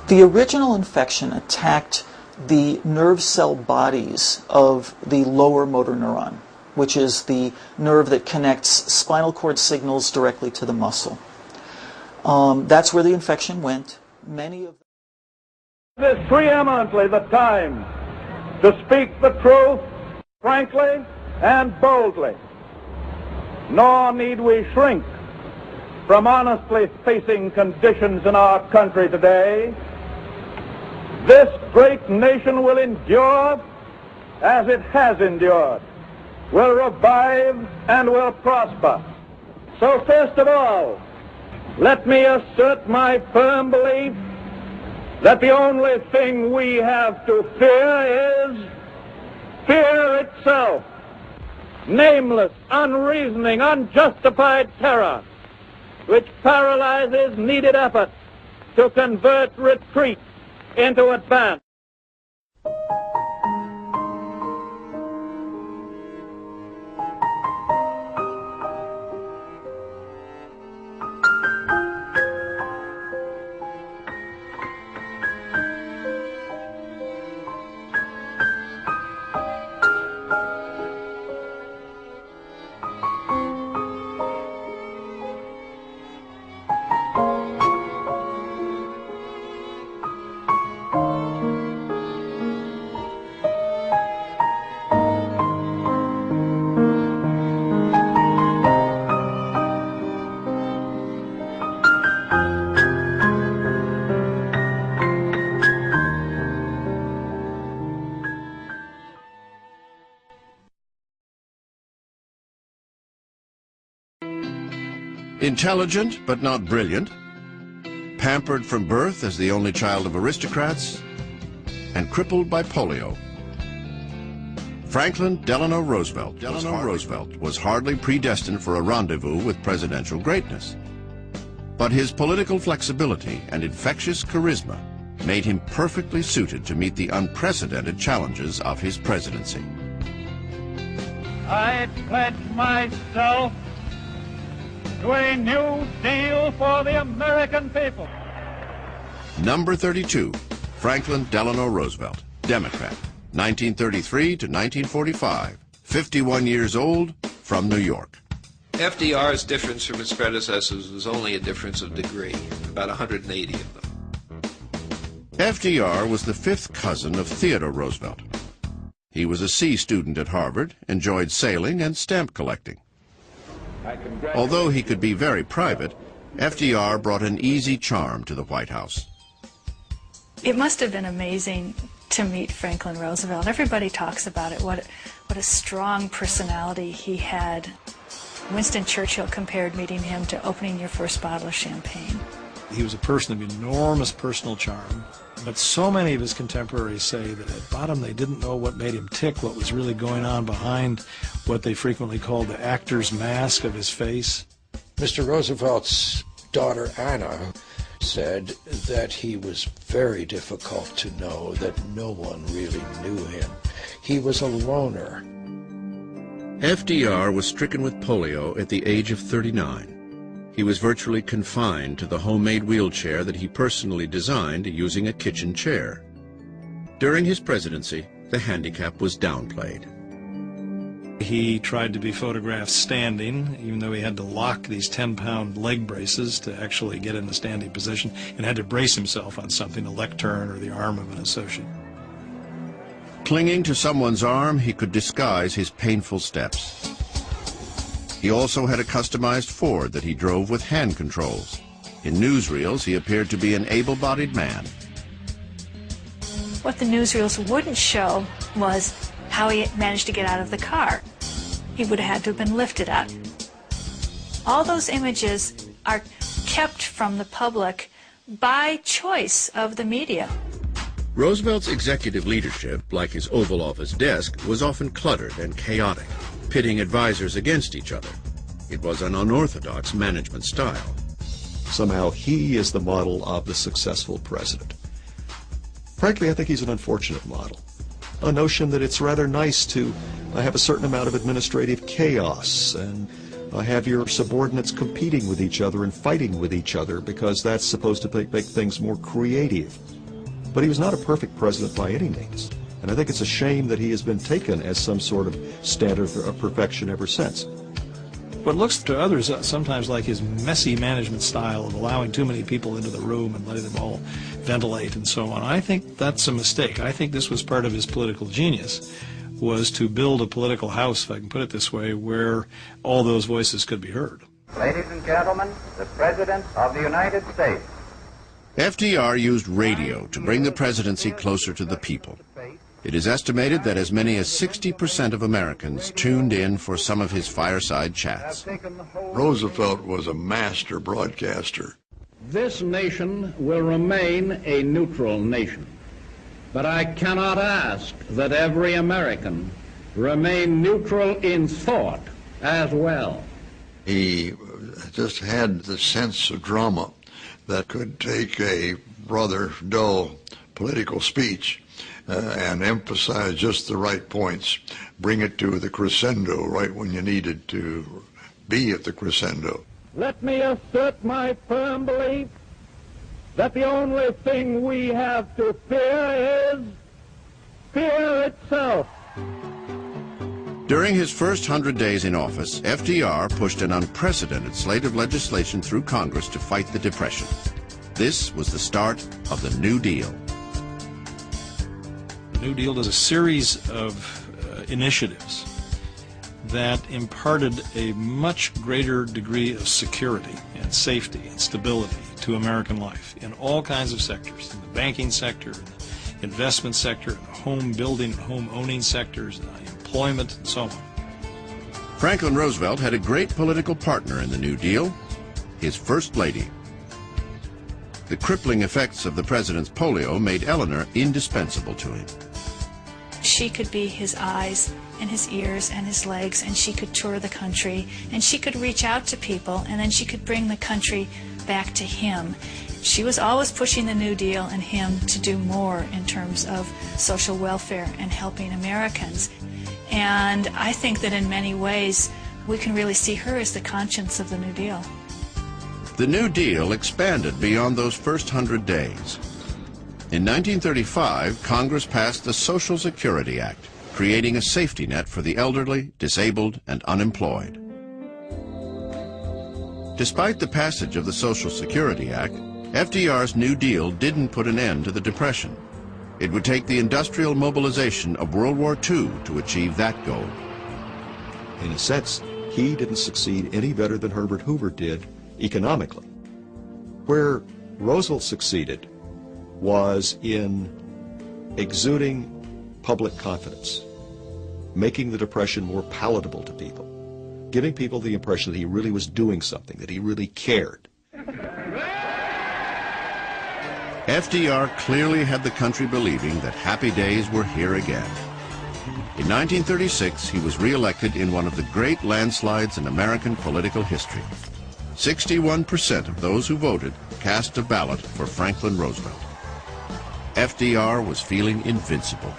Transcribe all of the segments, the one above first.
The original infection attacked the nerve cell bodies of the lower motor neuron, which is the nerve that connects spinal cord signals directly to the muscle. That's where the infection went. Many of This is preeminently the time to speak the truth frankly and boldly. Nor need we shrink from honestly facing conditions in our country today. This great nation will endure as it has endured, will revive and will prosper. So first of all, let me assert my firm belief that the only thing we have to fear is fear itself. Nameless, unreasoning, unjustified terror, which paralyzes needed effort to convert retreat into advance. Intelligent but not brilliant, pampered from birth as the only child of aristocrats, and crippled by polio. Franklin Delano Roosevelt was hardly predestined for a rendezvous with presidential greatness. But his political flexibility and infectious charisma made him perfectly suited to meet the unprecedented challenges of his presidency. I pledge myself to a new deal for the American people. Number 32, Franklin Delano Roosevelt, Democrat, 1933 to 1945, 51 years old, from New York. FDR's difference from his predecessors was only a difference of degree, about 180 of them. FDR was the fifth cousin of Theodore Roosevelt. He was a C student at Harvard, enjoyed sailing and stamp collecting. Although he could be very private, FDR brought an easy charm to the White House. It must have been amazing to meet Franklin Roosevelt. Everybody talks about it, what a strong personality he had. Winston Churchill compared meeting him to opening your first bottle of champagne. He was a person of enormous personal charm, but so many of his contemporaries say that at bottom they didn't know what made him tick, what was really going on behind what they frequently called the actor's mask of his face. Mr. Roosevelt's daughter Anna said that he was very difficult to know, that no one really knew him. He was a loner. FDR was stricken with polio at the age of 39. He was virtually confined to the homemade wheelchair that he personally designed using a kitchen chair. During his presidency, the handicap was downplayed. He tried to be photographed standing, even though he had to lock these 10-pound leg braces to actually get in the standing position, and had to brace himself on something, a lectern or the arm of an associate. Clinging to someone's arm, he could disguise his painful steps. He also had a customized Ford that he drove with hand controls. In newsreels, he appeared to be an able-bodied man. What the newsreels wouldn't show was how he managed to get out of the car. He would have had to have been lifted out. All those images are kept from the public by choice of the media. Roosevelt's executive leadership, like his Oval Office desk, was often cluttered and chaotic, pitting advisors against each other. It was an unorthodox management style. Somehow he is the model of the successful president. Frankly, I think he's an unfortunate model. A notion that it's rather nice to have a certain amount of administrative chaos and have your subordinates competing with each other and fighting with each other, because that's supposed to make things more creative. But he was not a perfect president by any means. And I think it's a shame that he has been taken as some sort of standard of perfection ever since. What looks to others sometimes like his messy management style of allowing too many people into the room and letting them all ventilate and so on, I think that's a mistake. I think this was part of his political genius, was to build a political house, if I can put it this way, where all those voices could be heard. Ladies and gentlemen, the President of the United States. FDR used radio to bring the presidency closer to the people. It is estimated that as many as 60% of Americans tuned in for some of his fireside chats. Roosevelt was a master broadcaster. This nation will remain a neutral nation, but I cannot ask that every American remain neutral in thought as well. He just had the sense of drama that could take a rather dull political speech and emphasize just the right points, bring it to the crescendo right when you needed to be at the crescendo. Let me assert my firm belief that the only thing we have to fear is fear itself. During his first 100 days in office, FDR pushed an unprecedented slate of legislation through Congress to fight the Depression. This was the start of the New Deal. The New Deal is a series of initiatives that imparted a much greater degree of security and safety and stability to American life in all kinds of sectors, in the banking sector, in the investment sector, in the home building and home owning sectors, employment, and so on. Franklin Roosevelt had a great political partner in the New Deal, his First Lady. The crippling effects of the president's polio made Eleanor indispensable to him. She could be his eyes and his ears and his legs, and she could tour the country, and she could reach out to people, and then she could bring the country back to him. She was always pushing the New Deal and him to do more in terms of social welfare and helping Americans. And I think that in many ways we can really see her as the conscience of the New Deal. The New Deal expanded beyond those first 100 days. In 1935, Congress passed the Social Security Act, creating a safety net for the elderly, disabled, and unemployed. Despite the passage of the Social Security Act, FDR's New Deal didn't put an end to the Depression. It would take the industrial mobilization of World War II to achieve that goal. In a sense, he didn't succeed any better than Herbert Hoover did economically. Where Roosevelt succeeded was in exuding public confidence, making the Depression more palatable to people, giving people the impression that he really was doing something, that he really cared. FDR clearly had the country believing that happy days were here again. In 1936, he was re-elected in one of the great landslides in American political history. 61% of those who voted cast a ballot for Franklin Roosevelt. FDR was feeling invincible.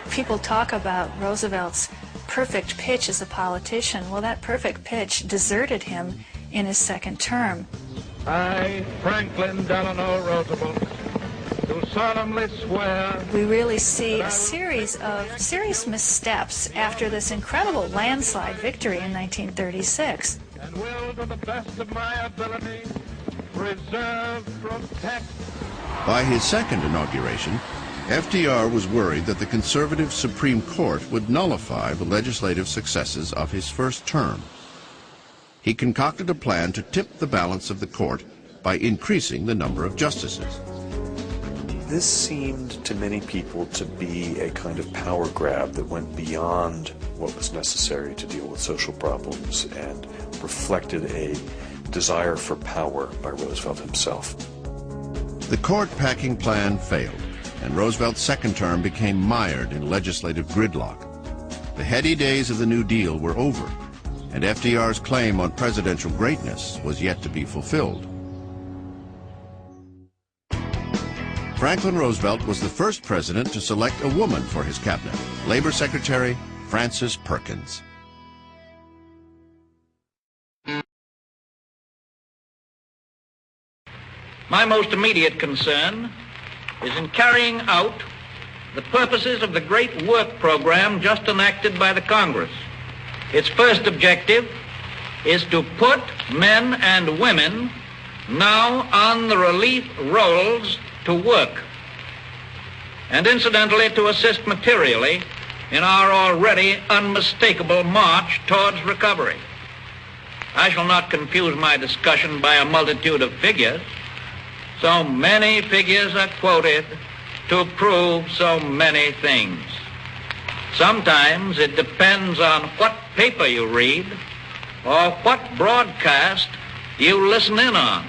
People talk about Roosevelt's perfect pitch as a politician. Well, that perfect pitch deserted him in his second term. I, Franklin Delano Roosevelt, do solemnly swear. We really see a series of serious missteps after this incredible landslide victory in 1936. And will, to the best of my ability, preserve, protect. By his second inauguration, FDR was worried that the conservative Supreme Court would nullify the legislative successes of his first term. He concocted a plan to tip the balance of the court by increasing the number of justices. This seemed to many people to be a kind of power grab that went beyond what was necessary to deal with social problems and reflected a desire for power by Roosevelt himself. The court-packing plan failed, and Roosevelt's second term became mired in legislative gridlock. The heady days of the New Deal were over, and FDR's claim on presidential greatness was yet to be fulfilled. Franklin Roosevelt was the first president to select a woman for his cabinet, Labor Secretary Frances Perkins. My most immediate concern is in carrying out the purposes of the great work program just enacted by the Congress. Its first objective is to put men and women now on the relief rolls to work, and incidentally to assist materially in our already unmistakable march towards recovery. I shall not confuse my discussion by a multitude of figures. So many figures are quoted to prove so many things. Sometimes it depends on what paper you read or what broadcast you listen in on.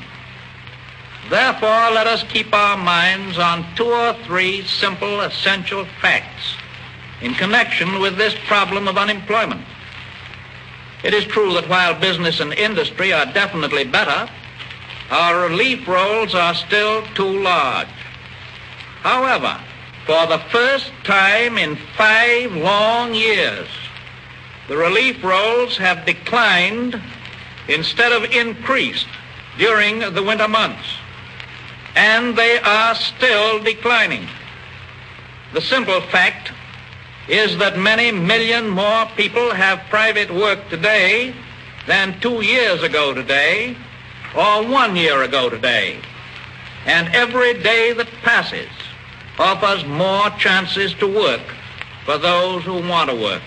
Therefore, let us keep our minds on 2 or 3 simple, essential facts in connection with this problem of unemployment. It is true that while business and industry are definitely better, our relief rolls are still too large. However, for the first time in 5 long years, the relief rolls have declined instead of increased during the winter months, and they are still declining. The simple fact is that many million more people have private work today than 2 years ago today, or 1 year ago today. And every day that passes offers more chances to work for those who want to work.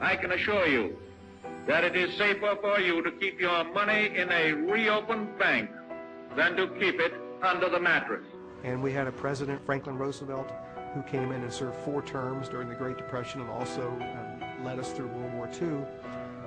I can assure you that it is safer for you to keep your money in a reopened bank than to keep it under the mattress. And we had a president, Franklin Roosevelt, who came in and served 4 terms during the Great Depression and also led us through World War II,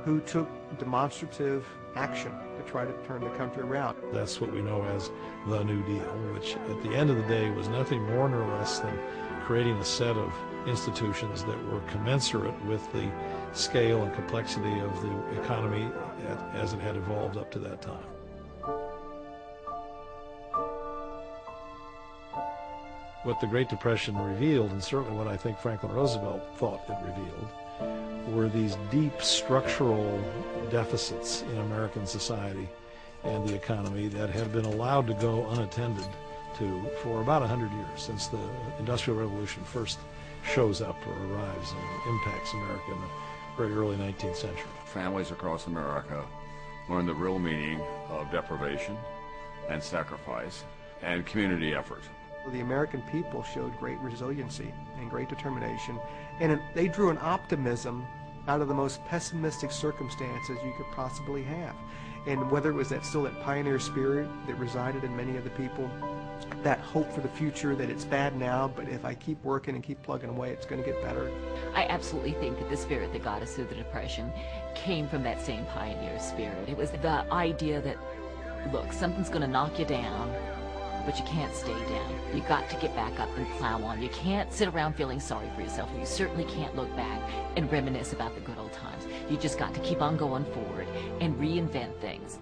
who took demonstrative action to try to turn the country around. That's what we know as the New Deal, which at the end of the day was nothing more nor less than creating a set of institutions that were commensurate with the scale and complexity of the economy as it had evolved up to that time. What the Great Depression revealed, and certainly what I think Franklin Roosevelt thought it revealed, were these deep structural deficits in American society and the economy that have been allowed to go unattended to for about 100 years, since the Industrial Revolution first shows up or arrives and impacts America in the very early 19th century. Families across America learned the real meaning of deprivation and sacrifice and community effort. The American people showed great resiliency and great determination, and they drew an optimism out of the most pessimistic circumstances you could possibly have. And whether it was that pioneer spirit that resided in many of the people, that hope for the future, that it's bad now, but if I keep working and keep plugging away, it's going to get better. I absolutely think that the spirit that got us through the Depression came from that same pioneer spirit. It was the idea that, look, something's going to knock you down, but you can't stay down. You got to get back up and plow on. You can't sit around feeling sorry for yourself. You certainly can't look back and reminisce about the good old times. You just got to keep on going forward and reinvent things.